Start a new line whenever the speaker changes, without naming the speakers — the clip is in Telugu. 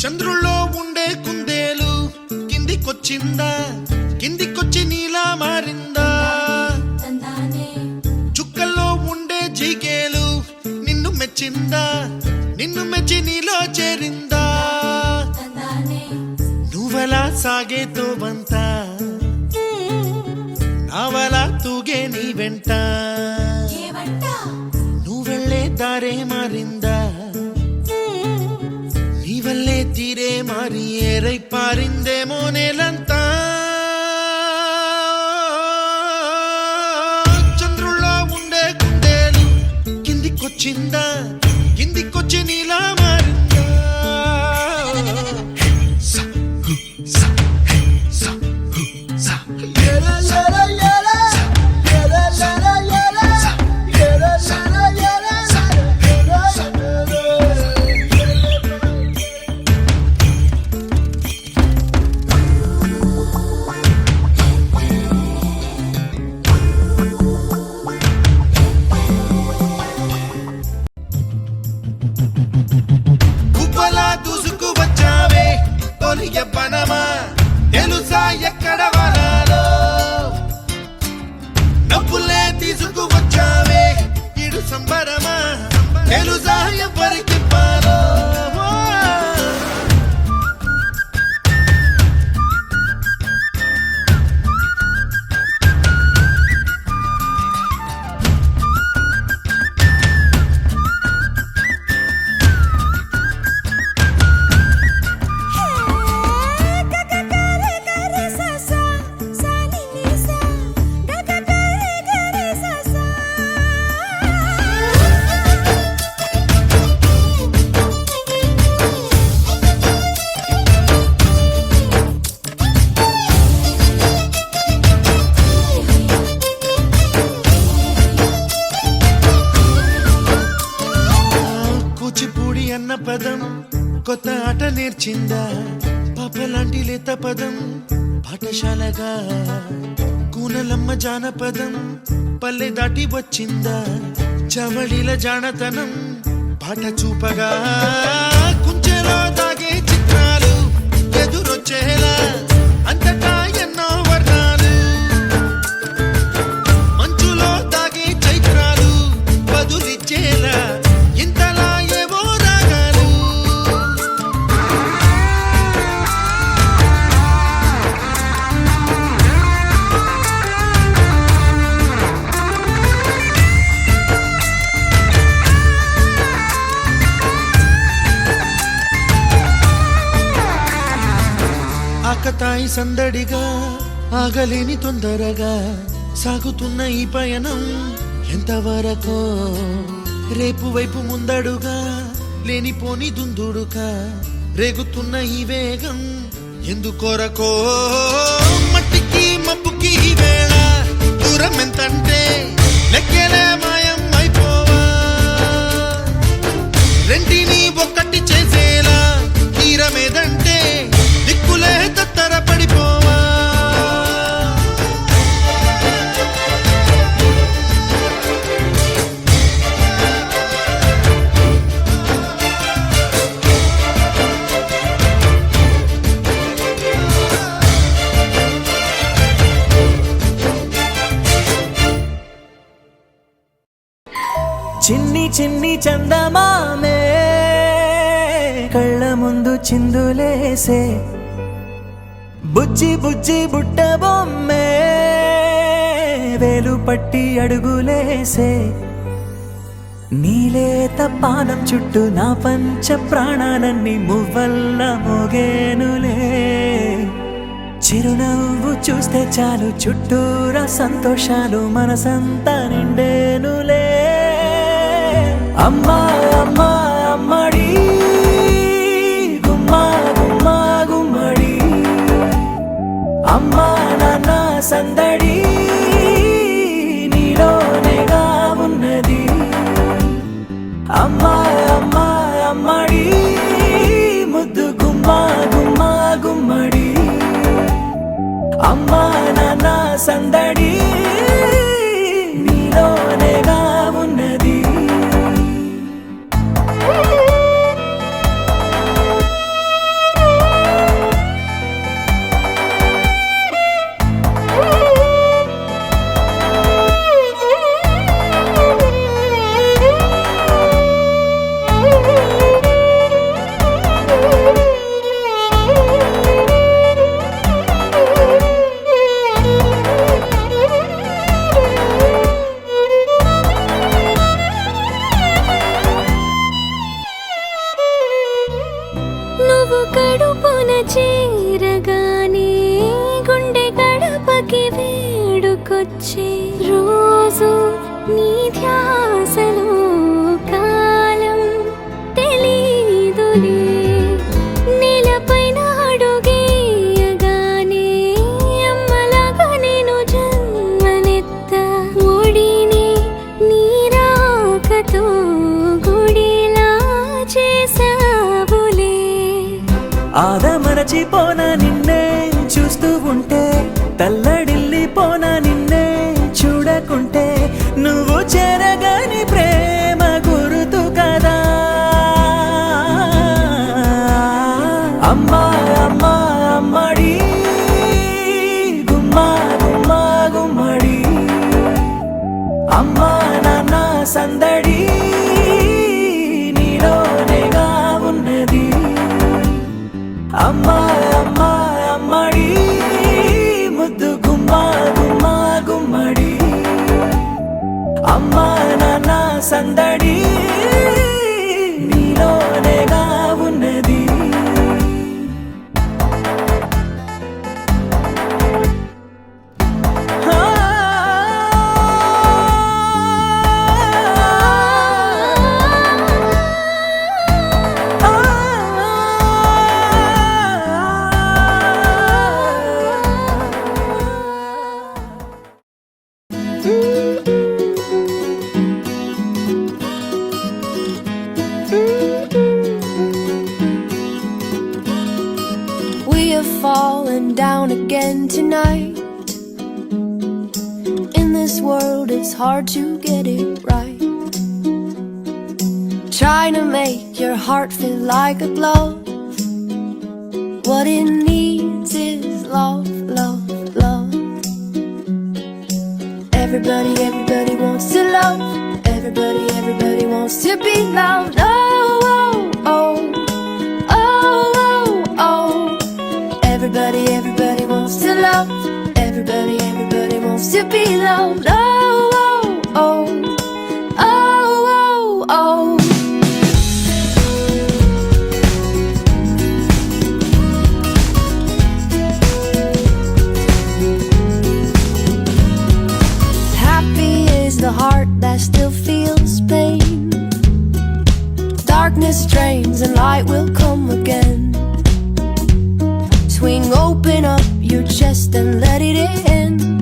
చంద్రుల్లో ఉండే కుందేలు కిందికొచ్చిందా, కిందికొచ్చి నీలా మారిందా? చుక్కల్లో ఉండే జీకేలు నిన్ను మెచ్చిందా, నిన్ను మెచ్చి నీలో చేరిందా? నువ్వలా సాగేతో వంతా నావలా తూగే నీ వెంట, నువ్వెళ్ళే దారే మారిందా, నీ వల్లే తీరే మారి ఏరై పారిందేమో నేలంతా. చంద్రుల్లో ఉండే కుందేలు కిందికొచ్చిందా, కిందికొచ్చి నీలా మారిందా? పనమా తెలుసా ఎక్కడ వరాలో, డబ్బులే తీసుకువచ్చావే ఇడు సంబరమా తెలుసా ఎవరికి పాలో? అన్న పదం కొత్త ఆట నేర్చిందా, పాపలాంటి లేత పదం పాఠశాలగా, కూనలమ్మ జానపదం పల్లె దాటి వచ్చిందా, చవళిల జానతనం పాట చూపగా, కుంచెలో దాగే చిత్రాలు ఎదురొచ్చేలా అంతటా ఎన్నో వర్ణాలు, మంచులో దాగే చైత్రాలు బదులిచ్చేలా ఇంతలా ఏవో రాగాలు. ఆకతాయి సందడిగా ఆగలేని తొందరగా సాగుతున్న ఈ పయనం ఎంతవరకో, రేపు వైపు ముందడుగా లేనిపోని దుందుడుగా రేగుతున్న ఈ వేగం ఎందుకొరకో? మట్టికి మబ్బుకి ఈ వేళ దూరం ఎంతంటే లెక్కలే మాయం అయిపోవా, రెంటిని ఒక్కటి చేసేలా తీరమేదంటే దిక్కులే తత్తర పడిపోవా.
చిన్ని చిన్ని చందమామే కళ్ళ ముందు చిందులేసే, బుజ్జి బుజ్జి బుట్ట బొమ్మే వేలు పట్టి అడుగులేసే, నీలేత పానం చుట్టూ నా పంచ ప్రాణాలన్నీ మువ్వల్ల మోగేనులే, చిరునవ్వు చూస్తే చాలు చుట్టూరా సంతోషాలు మనసంతా నిండేనులే. అమ్మా అమ్మా అమ్మడి గుమ్మా గుమ్మా గుమ్మడి, అమ్మా నాన్న సందడి నీలోనేగా ఉన్నది, అమ్మా అమ్మా అమ్మడి ముద్దు గుమ్మా గుమ్మా గుమ్మడి, అమ్మా నాన్న సందడి నీలోనేగా ఉన్నది.
నువ్వు కడుపున చేరగానే గుండె గడపకి వేడుకొచ్చే రోజు నీ ధ్యాసలో కాలం తెలీదులే నేలపైన అడుగేయగానే అమ్మలాగా నేను జన్మనెత్త ఒడిని నీ రాకతో గుడిలా చేసావులే
ఆదమరచిపోనా నిన్నే చూస్తూ ఉంటే తల్లడిల్లిపోనా నిన్నే చూడకుంటే నువ్వు చెరగని ప్రేమ గురుతు కదా అమ్మా అమ్మా అమ్మడి గుమ్మా గుమ్మా గుమ్మడి అమ్మా నాన్న సందడి నీలోనేగా ఉన్నది అమ్మా అమ్మా అమ్మడి ముద్దు గుమ్మా గుమ్మా గుమ్మడి అమ్మా నాన్న సందడి నీలోనేగా ఉన్నది
We have fallen down again tonight. In this world, it's hard to get it right. Trying to make your heart feel like a glove. What it needs is love, love, love. Everybody, everybody wants to love. Everybody, everybody wants to be loved. Oh, oh, oh. Everybody, everybody wants to love. Everybody, everybody wants to be loved. Oh, oh, oh, oh, oh, oh. Happy is the heart that still feels pain. Darkness drains and light will come again. Swing open up your chest and let it in.